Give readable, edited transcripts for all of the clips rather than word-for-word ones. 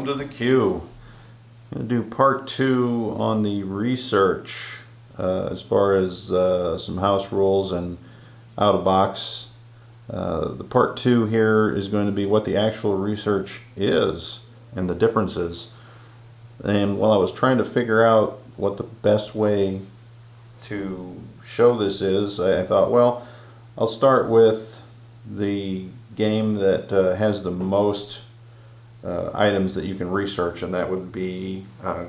welcome to the queue. I'm going to do part 2 on the research as far as some house rules and out of box. The part 2 here is going to be what the actual research is and the differences. And while I was trying to figure out what the best way to show this is, I thought, well, I'll start with the game that has the most items that you can research, and that would be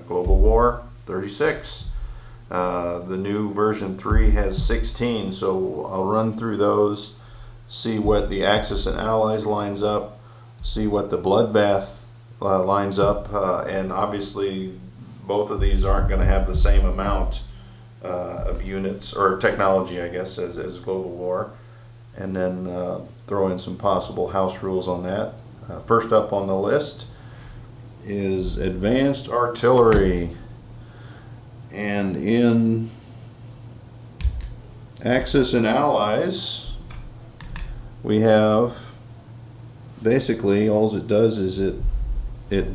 Global War 36. The new version 3 has 16, so I'll run through those, see what the Axis and Allies lines up, see what the Bloodbath lines up, and obviously both of these aren't going to have the same amount of units or technology, I guess, as Global War, and then throw in some possible house rules on that. First up on the list is Advanced Artillery, and in Axis and Allies we have basically all it does is it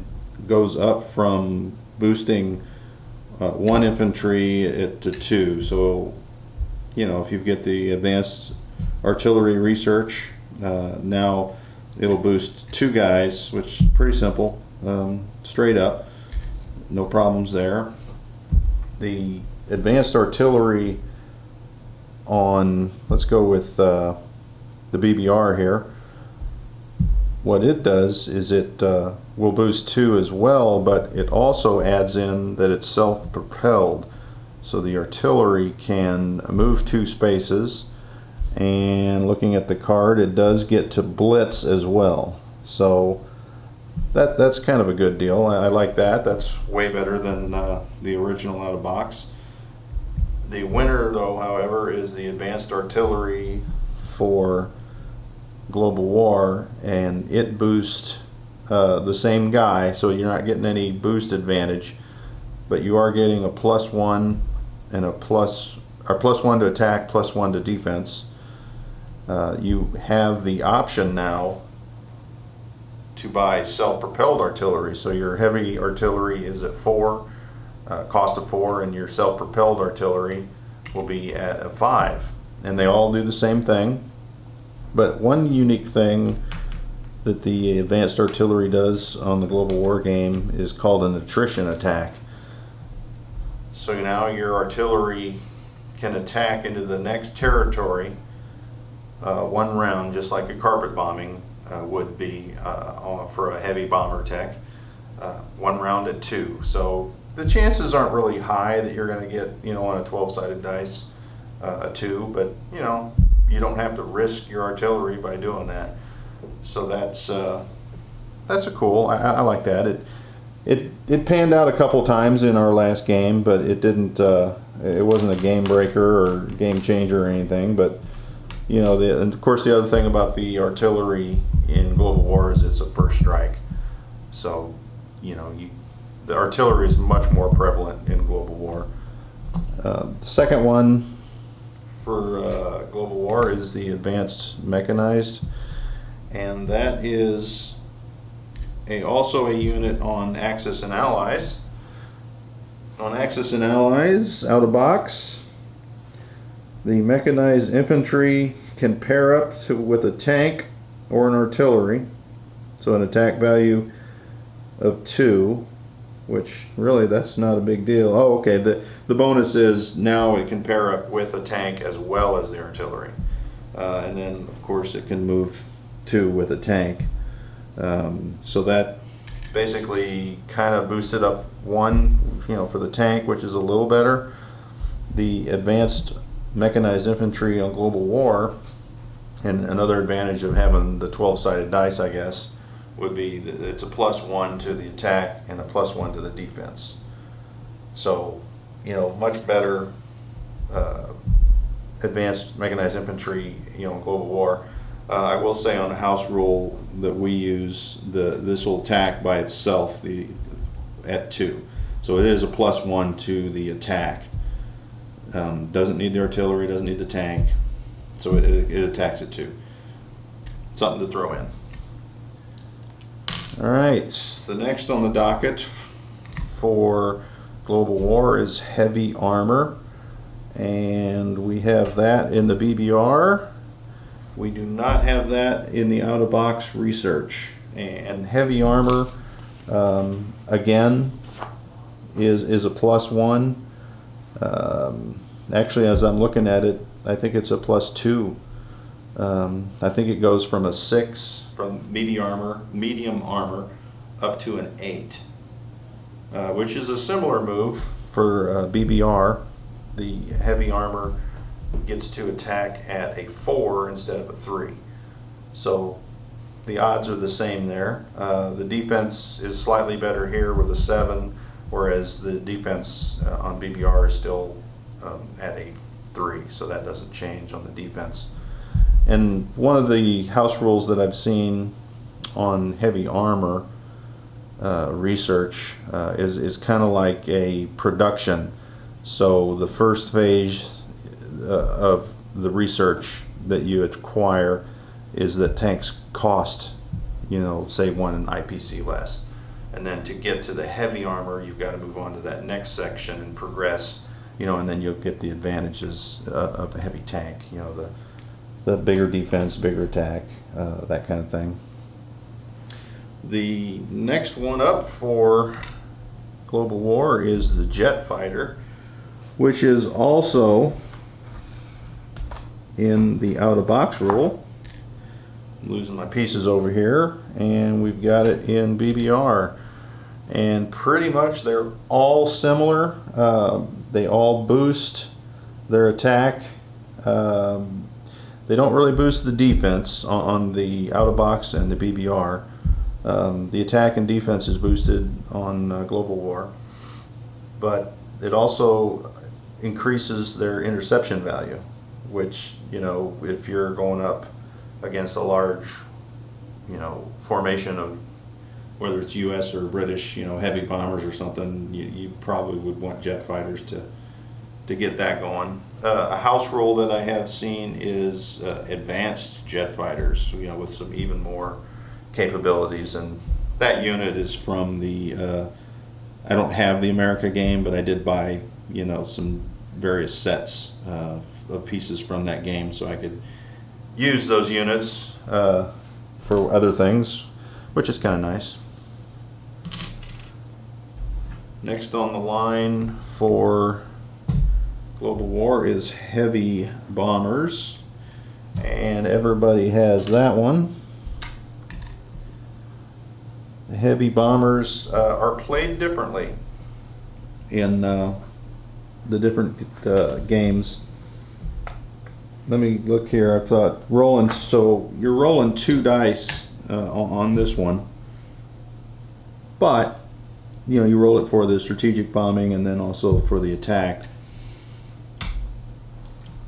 goes up from boosting 1 infantry to 2. So you know, if you get the Advanced Artillery research, now it'll boost 2 guys, which is pretty simple, straight up, no problems there. The Advanced Artillery on, let's go with the BBR here, what it does is it will boost 2 as well, but it also adds in that it's self-propelled, so the artillery can move 2 spaces. And looking at the card, it does get to blitz as well, so that's kind of a good deal. I like that. That's way better than the original out of box. The winner, though, however, is the Advanced Artillery for Global War, and it boosts the same guy, so you're not getting any boost advantage, but you are getting a +1 and a +1 to attack, +1 to defense. You have the option now to buy self-propelled artillery, so your heavy artillery is at 4, cost of 4, and your self-propelled artillery will be at a 5, and they all do the same thing. But one unique thing that the Advanced Artillery does on the Global War game is called an attrition attack. So now your artillery can attack into the next territory 1 round, just like a carpet bombing would be for a heavy bomber tech, 1 round at 2. So the chances aren't really high that you're going to get, you know, on a 12-sided dice a 2, but you know, you don't have to risk your artillery by doing that. So that's a cool. I like that. It panned out a couple times in our last game, but it didn't. It wasn't a game breaker or game changer or anything. But you know, and of course, the other thing about the artillery in Global War is it's a first strike. So you know, the artillery is much more prevalent in Global War. The second one for Global War is the Advanced Mechanized, and that is also a unit on Axis and Allies. On Axis and Allies, out of box, the Mechanized Infantry can pair up with a tank or an artillery, so an attack value of 2, which really that's not a big deal. Oh, okay, the bonus is now it can pair up with a tank as well as the artillery, and then of course it can move 2 with a tank. So that basically kind of boosted up 1, you know, for the tank, which is a little better. The Advanced Mechanized Infantry on Global War, and another advantage of having the 12-sided dice, I guess, would be that it's a +1 to the attack and a +1 to the defense. So, you know, much better Advanced Mechanized Infantry, you know, in Global War. I will say on a house rule that we use, this will attack by itself at 2. So it is a +1 to the attack. Doesn't need the artillery, doesn't need the tank, so it attacks at 2. Something to throw in. All right, the next on the docket for global war is heavy armor, and we have that in the BBR. We do not have that in the out-of-box research. And heavy armor, again, is a +1. Actually, as I'm looking at it, I think it's a +2. I think it goes from a 6 from medium armor up to an 8, which is a similar move for BBR. The heavy armor gets to attack at a 4 instead of a 3. So the odds are the same there. The defense is slightly better here with a 7, whereas the defense on BBR is still at a 3, so that doesn't change on the defense. And one of the house rules that I've seen on heavy armor research is kind of like a production. So the first phase of the research that you acquire is that tanks cost, say 1 IPC less. And then to get to the heavy armor, you've got to move on to that next section and progress, and then you'll get the advantages of a heavy tank, the bigger defense, bigger attack, that kind of thing. The next one up for global war is the jet fighter, which is also in the out-of-box rule. I'm losing my pieces over here, and we've got it in BBR. And pretty much they're all similar. They all boost their attack. They don't really boost the defense on the out-of-box and the BBR. The attack and defense is boosted on global war, but it also increases their interception value, which, if you're going up against a large, formation of whether it's US or British, heavy bombers or something, you probably would want jet fighters to get that going. A house rule that I have seen is advanced jet fighters, with some even more capabilities, and that unit is from the I don't have the America game, but I did buy some various sets of pieces from that game, so I could use those units for other things, which is kind of nice. Next on the line for global war is heavy bombers, and everybody has that one. The heavy bombers are played differently in the different games. Let me look here. I thought rolling, so you're rolling 2 dice on this one, but you roll it for the strategic bombing and then also for the attack.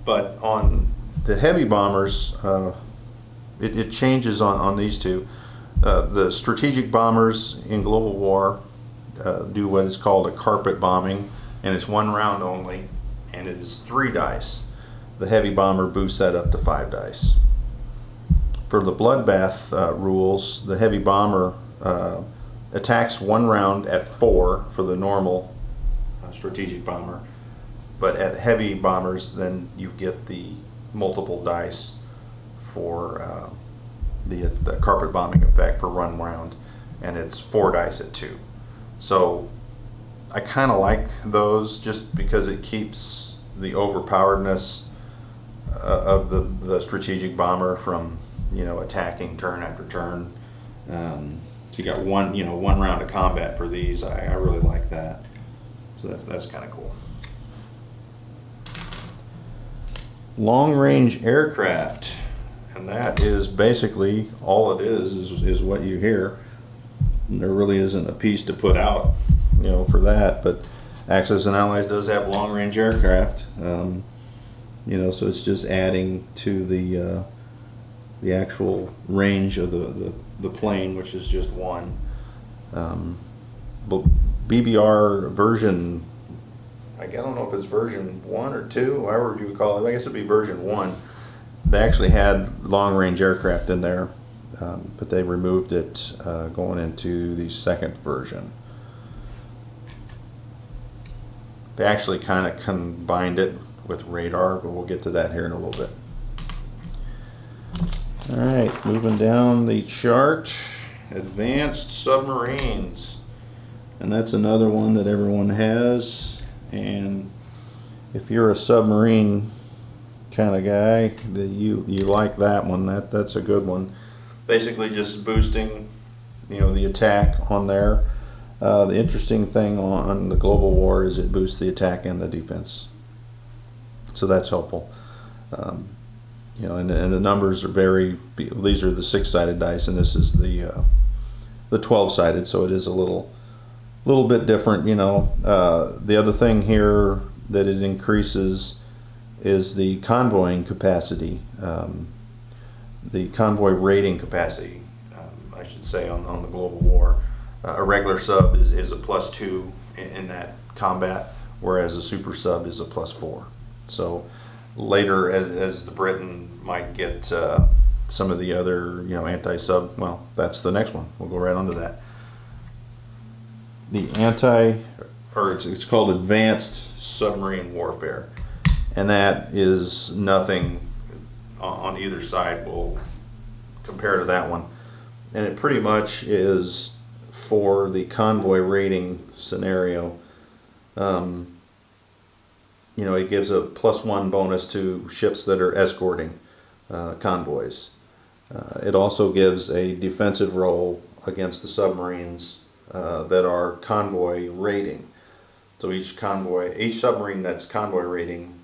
But on the heavy bombers, it changes on these two. The strategic bombers in global war do what is called a carpet bombing, and it's 1 round only, and it is 3 dice. The heavy bomber boosts that up to 5 dice. For the bloodbath rules, the heavy bomber attacks 1 round at 4 for the normal strategic bomber, but at heavy bombers, then you get the multiple dice for the carpet bombing effect for 1 round, and it's 4 dice at 2. So I kind of like those just because it keeps the overpoweredness of the strategic bomber from attacking turn after turn. So you got one round of combat for these. I really like that. So that's kind of cool. Long-range aircraft, and that is basically all it is what you hear. And there really isn't a piece to put out, for that. But Axis and Allies does have long-range aircraft. So it's just adding to the actual range of the plane, which is just 1. But BBR version, I don't know if it's version 1 or 2, however you would call it. I guess it'd be version 1. They actually had long-range aircraft in there but they removed it going into the second version. They actually kind of combined it with radar, but we'll get to that here in a little bit. All right, moving down the chart, advanced submarines. And that's another one that everyone has. And if you're a submarine kind of guy, that you like that one, that's a good one. Basically just boosting, the attack on there. The interesting thing on the global war is it boosts the attack and the defense, so that's helpful. And the numbers are these are the 6-sided dice, and this is the 12-sided, so it is a little bit different. The other thing here that it increases is the convoying capacity, the convoy rating capacity, I should say, on the global war. A regular sub is a +2 in that combat, whereas a super sub is a +4. So later, as the Britain might get some of the other anti-sub, well, that's the next one. We'll go right on to that. The it's called advanced submarine warfare, and that is nothing on either side will compare to that one, and it pretty much is for the convoy rating scenario. It gives a +1 bonus to ships that are escorting convoys. It also gives a defensive role against the submarines that are convoy rating. So each submarine that's convoy rating,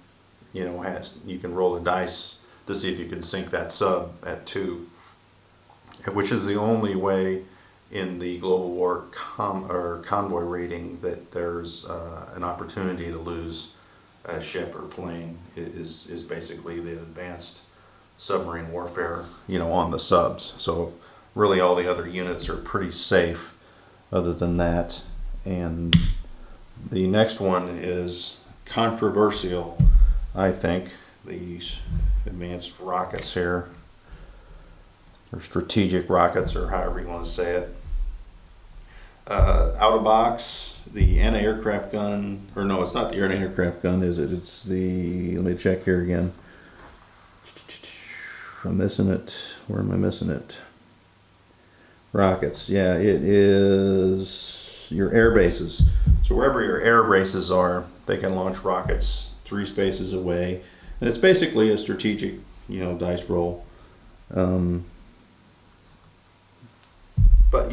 you can roll a dice to see if you can sink that sub at 2, which is the only way in the global war convoy rating that there's an opportunity to lose a ship or plane is basically the advanced submarine warfare, on the subs. So really all the other units are pretty safe other than that. And the next one is controversial, I think, these advanced rockets here, or strategic rockets, or however you want to say it. Out of box, the anti-aircraft gun, or no, it's not the anti-aircraft gun, is it? It's the, let me check here again. I'm missing it. Where am I missing it? Rockets, yeah, it is your air bases. So wherever your air bases are, they can launch rockets 3 spaces away. And it's basically a strategic, dice roll. But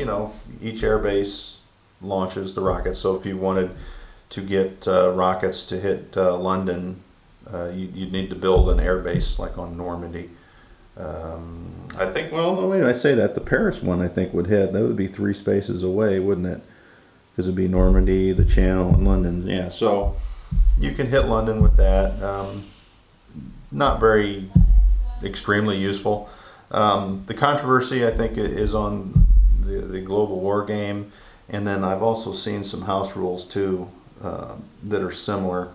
each air base launches the rockets. So if you wanted to get rockets to hit London, you'd need to build an air base like on Normandy. I think, well, no, wait, I say that. The Paris one, I think, would hit. That would be 3 spaces away, wouldn't it? Because it'd be Normandy, the Channel, and London. Yeah, so you can hit London with that. Not very extremely useful. The controversy, I think, is on the global war game, and then I've also seen some house rules too that are similar.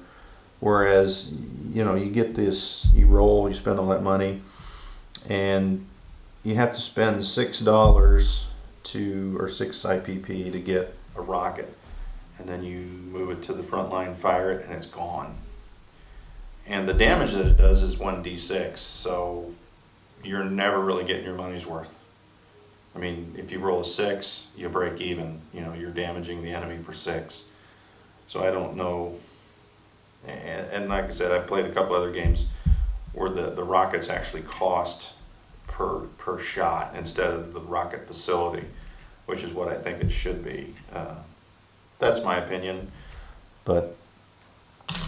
Whereas, you get this, you roll, you spend all that money, and you have to spend $6 or 6 IPP to get a rocket, and then you move it to the front line, fire it, and it's gone. And the damage that it does is 1d6, so you're never really getting your money's worth. I mean, if you roll a 6, you break even. You're damaging the enemy for 6. So I don't know. And like I said, I've played a couple other games where the rockets actually cost per shot instead of the rocket facility, which is what I think it should be. That's my opinion, but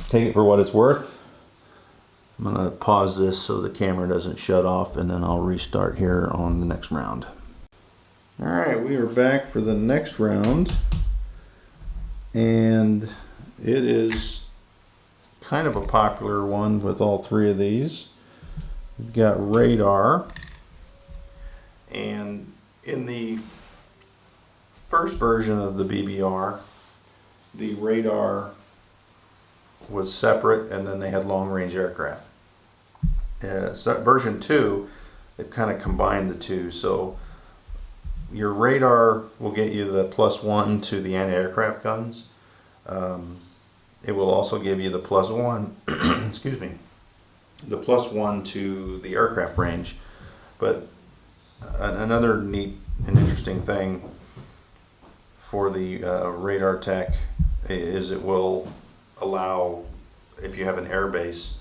take it for what it's worth. I'm going to pause this so the camera doesn't shut off, and then I'll restart here on the next round. All right, we are back for the next round, and it is kind of a popular one with all 3 of these. We've got radar, and in the first version of the BBR, the radar was separate, and then they had long-range aircraft. So version 2, they've kind of combined the two. So your radar will get you the +1 to the anti-aircraft guns. It will also give you the +1, excuse me, the +1 to the aircraft range. But another neat and interesting thing for the radar tech is it will allow, if you have an air base,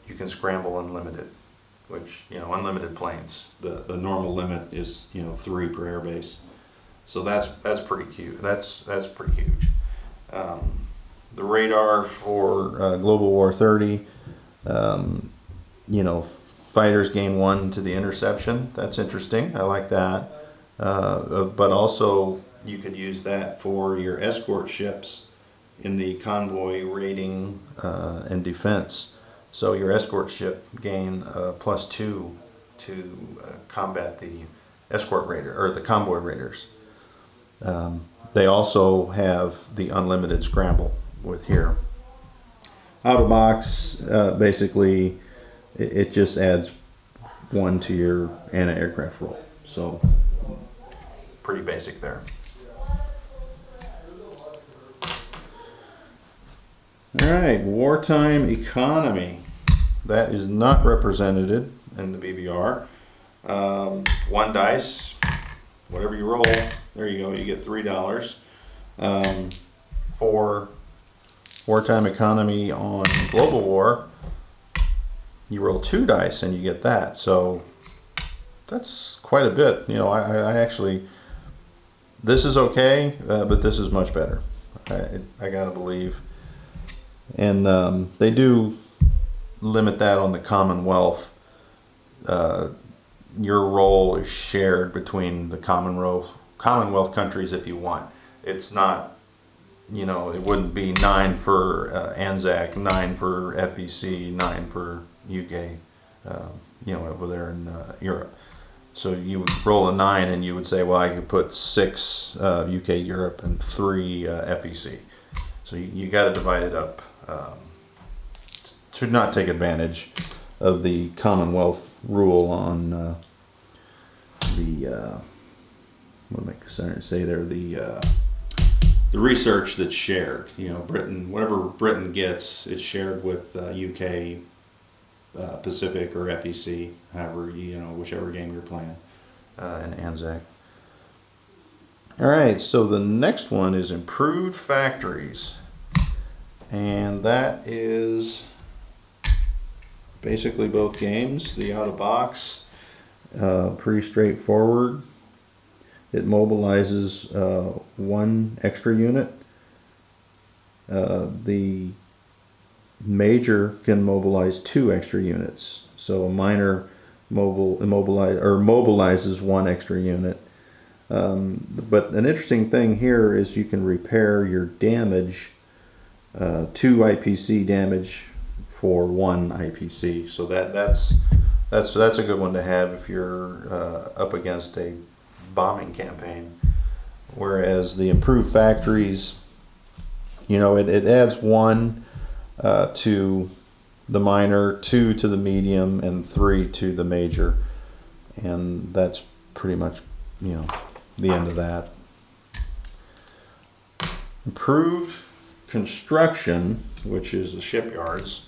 you can scramble unlimited, which, unlimited planes. The normal limit is, 3 per air base. So that's pretty cute. That's pretty huge. The radar for Global War 30, fighters gain 1 to the interception. That's interesting. I like that. But also you could use that for your escort ships in the convoy raiding and defense. So your escort ship gain +2 to combat the escort raider or the convoy raiders. They also have the unlimited scramble with here. Out of box, basically, it just adds 1 to your anti-aircraft roll. So pretty basic there. All right, Wartime Economy. That is not represented in the BBR. 1 dice, whatever you roll, there you go, you get $3. For Wartime Economy on Global War, you roll 2 dice and you get that. So that's quite a bit. I actually, this is okay, but this is much better. I gotta believe. And they do limit that on the Commonwealth. Your role is shared between the Commonwealth countries if you want. It's not, it wouldn't be 9 for ANZAC, 9 for FEC, 9 for UK, over there in Europe. So you would roll a 9 and you would say, well, I could put 6 UK, Europe, and 3 FEC. So you got to divide it up to not take advantage of the Commonwealth rule on what am I trying to say there? The research that's shared. Britain, whatever Britain gets, it's shared with UK, Pacific, or FEC, however whichever game you're playing, and ANZAC. All right, so the next one is improved factories. And that is basically both games. The out of box, pretty straightforward. It mobilizes 1 extra unit. The major can mobilize 2 extra units. So a minor mobilizes 1 extra unit. But an interesting thing here is you can repair your damage. 2 IPC damage for 1 IPC, so that's a good one to have if you're up against a bombing campaign. Whereas the improved factories, it adds 1 to the minor, 2 to the medium, and 3 to the major, and that's pretty much the end of that. Improved construction, which is the shipyards.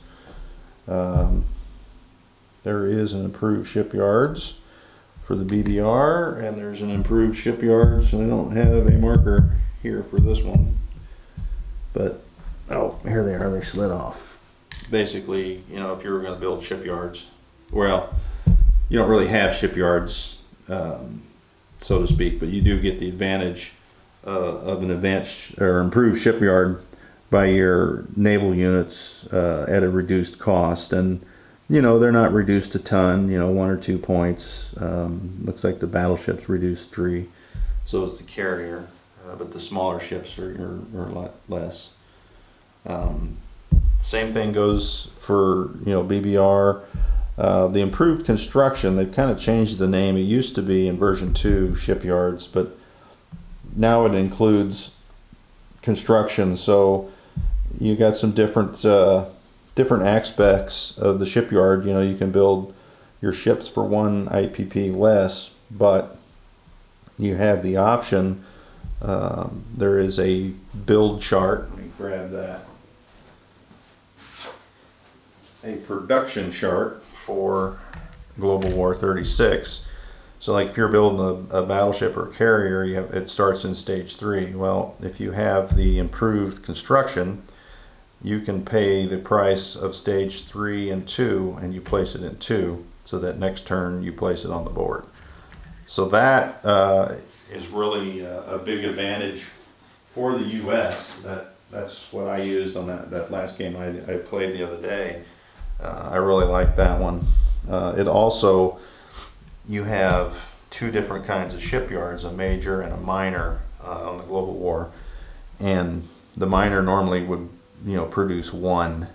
There is an improved shipyards for the BBR, and there's an improved shipyards, and I don't have a marker here for this one, but here they are, they slid off. Basically, if you were going to build shipyards, well, you don't really have shipyards, so to speak, but you do get the advantage of an advanced or improved shipyard by your naval units at a reduced cost. And they're not reduced a ton, 1 or 2 points. Looks like the battleships reduced 3, so is the carrier, but the smaller ships are a lot less. Same thing goes for BBR. The improved construction, they've kind of changed the name. It used to be in version 2 shipyards, but now it includes construction. So you got some different aspects of the shipyard. You can build your ships for 1 IPP less, but you have the option. There is a build chart. Let me grab that. A production chart for Global War 36. So like if you're building a battleship or carrier, it starts in stage 3. Well, if you have the improved construction, you can pay the price of stage 3 and 2, and you place it in 2, so that next turn you place it on the board. So that is really a big advantage for the U.S. That's what I used on that last game I played the other day. I really like that one. It also, you have 2 different kinds of shipyards, a major and a minor on the Global War, and the minor normally would produce 1.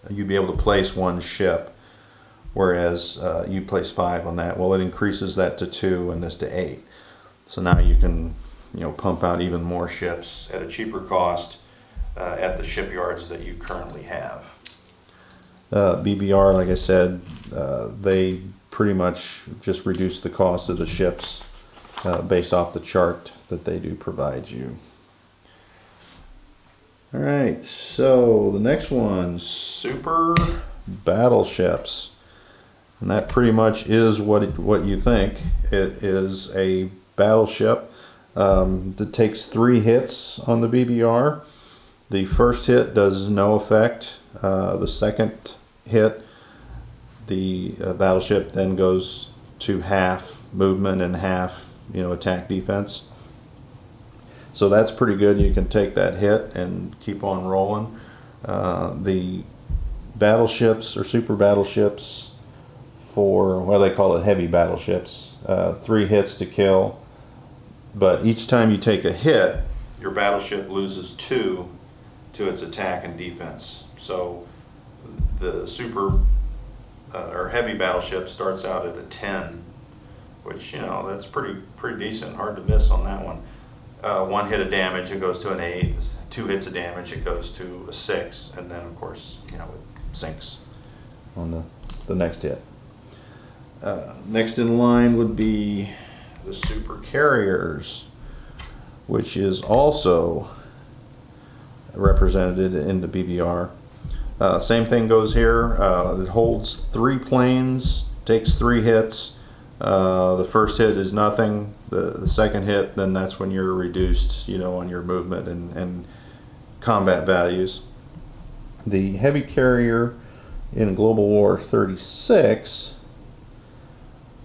You'd be able to place 1 ship, whereas you place 5 on that. Well, it increases that to 2 and this to 8. So now you can pump out even more ships at a cheaper cost at the shipyards that you currently have. BBR, like I said, they pretty much just reduce the cost of the ships based off the chart that they do provide you. All right, so the next one, super battleships, and that pretty much is what you think. It is a battleship that takes 3 hits on the BBR. The first hit does no effect. The second hit, the battleship then goes to half movement and half attack defense. So that's pretty good. You can take that hit and keep on rolling. The battleships or super battleships, for well, they call it heavy battleships, 3 hits to kill, but each time you take a hit, your battleship loses 2 to its attack and defense. So the super or heavy battleship starts out at a 10, which that's pretty decent. Hard to miss on that one. 1 hit of damage, it goes to an 8. 2 hits of damage, it goes to a 6, and then of course it sinks on the next hit. Next in line would be the super carriers, which is also represented in the BBR. Same thing goes here. It holds 3 planes, takes 3 hits. The first hit is nothing. The second hit, then that's when you're reduced, on your movement and combat values. The heavy carrier in Global War 36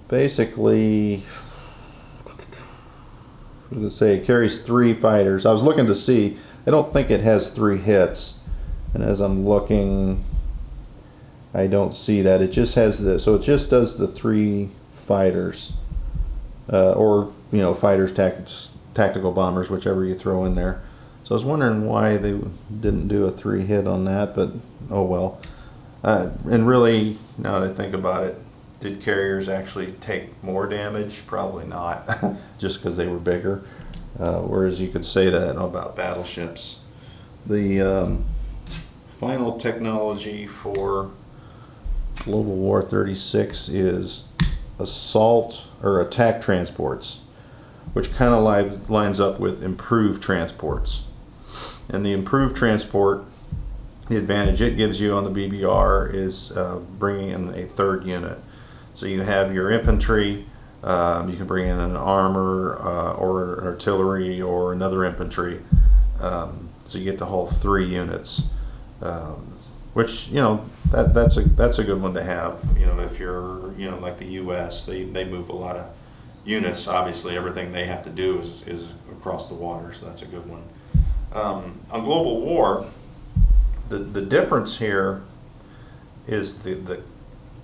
basically, let's say, it carries 3 fighters. I was looking to see. I don't think it has 3 hits. And as I'm looking, I don't see that. It just has this. So it just does the 3 fighters, or fighters, tactical bombers, whichever you throw in there. So I was wondering why they didn't do a 3 hit on that, but oh well. And really, now that I think about it, did carriers actually take more damage? Probably not, just because they were bigger. Whereas you could say that about battleships. The final technology for Global War 36 is assault or attack transports, which kind of lines up with improved transports. And the improved transport, the advantage it gives you on the BBR is bringing in a 3rd unit. So you have your infantry, you can bring in an armor or an artillery or another infantry. So you get the whole 3 units, which that's a good one to have. If you're like the U.S., they move a lot of units. Obviously, everything they have to do is across the water, so that's a good one. On Global War, the difference here is the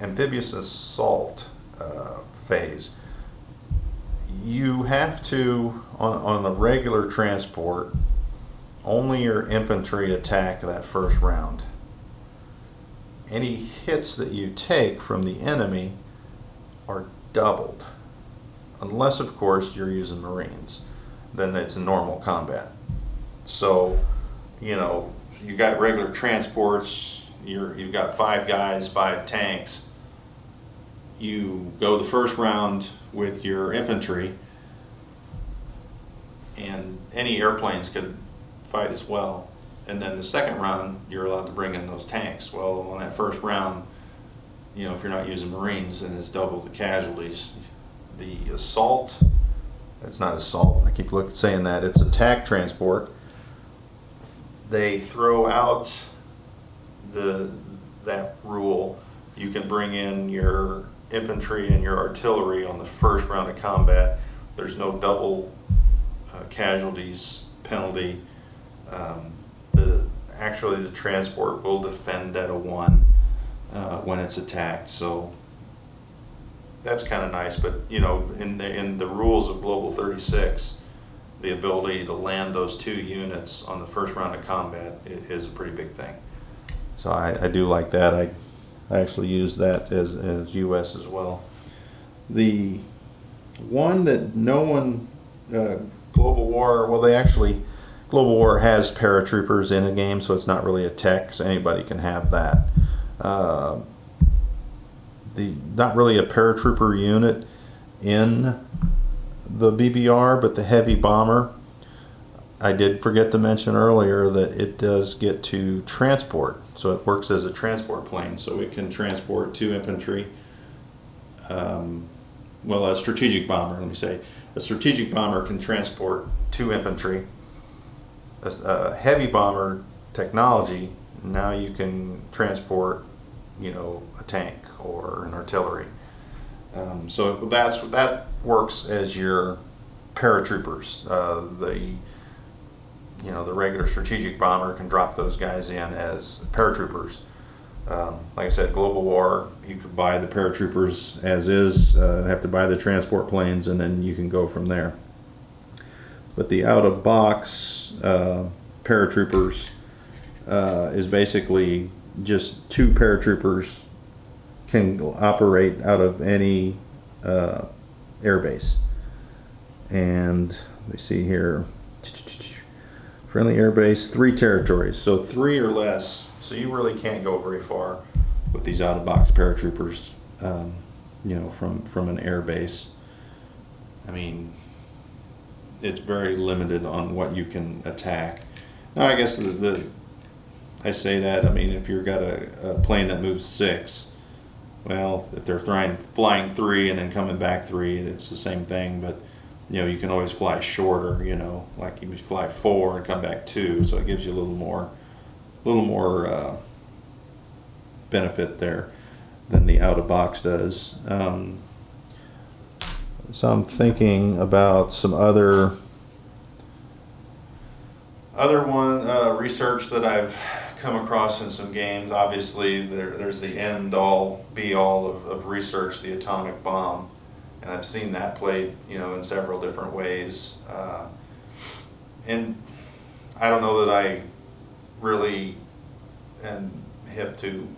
amphibious assault phase. You have to, on a regular transport, only your infantry attack that first round. Any hits that you take from the enemy are doubled, unless of course you're using Marines. Then it's normal combat. So you got regular transports, you've got 5 guys, 5 tanks. You go the first round with your infantry, and any airplanes could fight as well. And then the second round, you're allowed to bring in those tanks. Well, on that first round, you know, if you're not using Marines, then it's double the casualties. The assault, it's not assault, I keep saying that, it's attack transport. They throw out that rule. You can bring in your infantry and your artillery on the first round of combat. There's no double casualties penalty. Actually, the transport will defend at a 1 when it's attacked. So that's kind of nice. But you know, in the rules of Global 36, the ability to land those 2 units on the first round of combat is a pretty big thing. So I do like that. I actually use that as US as well. The one that no one, Global War, well, Global War has paratroopers in a game, so it's not really a tech, so anybody can have that. Not really a paratrooper unit in the BBR, but the heavy bomber, I did forget to mention earlier that it does get to transport, so it works as a transport plane, so it can transport 2 infantry. Well, a strategic bomber, let me say. A strategic bomber can transport 2 infantry. A heavy bomber technology, now you can transport, you know, a tank or an artillery. So that works as your paratroopers. The regular strategic bomber can drop those guys in as paratroopers. Like I said, Global War, you could buy the paratroopers as is, have to buy the transport planes, and then you can go from there. But the out-of-box paratroopers is basically just 2 paratroopers can operate out of any airbase. And let me see here. Friendly airbase, 3 territories. So 3 or less. So you really can't go very far with these out-of-box paratroopers, you know, from an airbase. I mean, it's very limited on what you can attack. Now, I guess I say that, I mean, if you've got a plane that moves 6, well, if they're flying 3 and then coming back 3, it's the same thing, but you know, you can always fly shorter, you know, like you fly 4 and come back 2, so it gives you a little more benefit there than the out-of-box does. So I'm thinking about some other research that I've come across in some games. Obviously, there's the end-all, be-all of research, the atomic bomb, and I've seen that played, you know, in several different ways. And I don't know that I really am hip to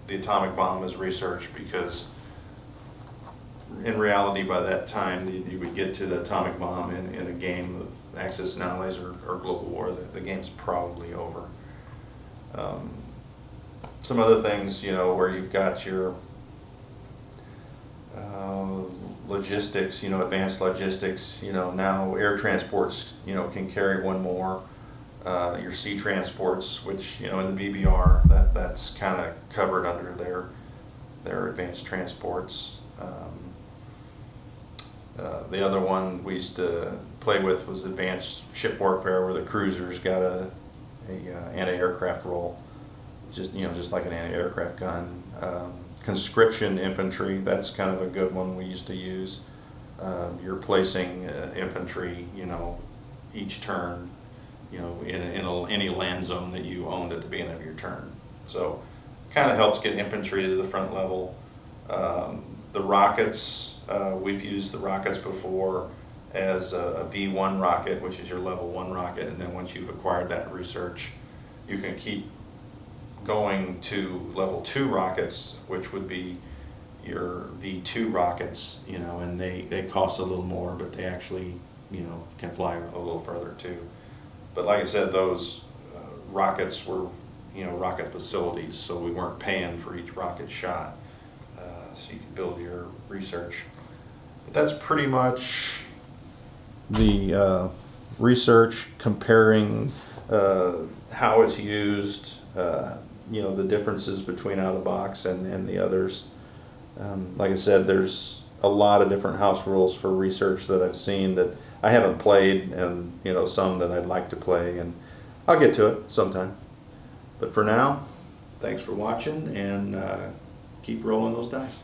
the atomic bomb as research, because in reality, by that time, you would get to the atomic bomb in a game of Axis and Allies or Global War, the game's probably over. Some other things, you know, where you've got your logistics, you know, advanced logistics, you know, now air transports, you know, can carry 1 more. Your sea transports, which, you know, in the BBR, that's kind of covered under their advanced transports. The other one we used to play with was advanced ship warfare, where the cruisers got a anti-aircraft role, just like an anti-aircraft gun. Conscription infantry, that's kind of a good one we used to use. You're placing infantry, you know, each turn, you know, in any land zone that you owned at the beginning of your turn. So kind of helps get infantry to the front level. The rockets, we've used the rockets before as a V1 rocket, which is your level 1 rocket, and then once you've acquired that research, you can keep going to level 2 rockets, which would be your V2 rockets, you know, and they cost a little more, but they actually, you know, can fly a little further too. But like I said, those rockets were, you know, rocket facilities, so we weren't paying for each rocket shot, so you can build your research. But that's pretty much the research, comparing how it's used, you know, the differences between out of the box and the others. Like I said, there's a lot of different house rules for research that I've seen that I haven't played, and you know, some that I'd like to play, and I'll get to it sometime. But for now, thanks for watching, and keep rolling those dice.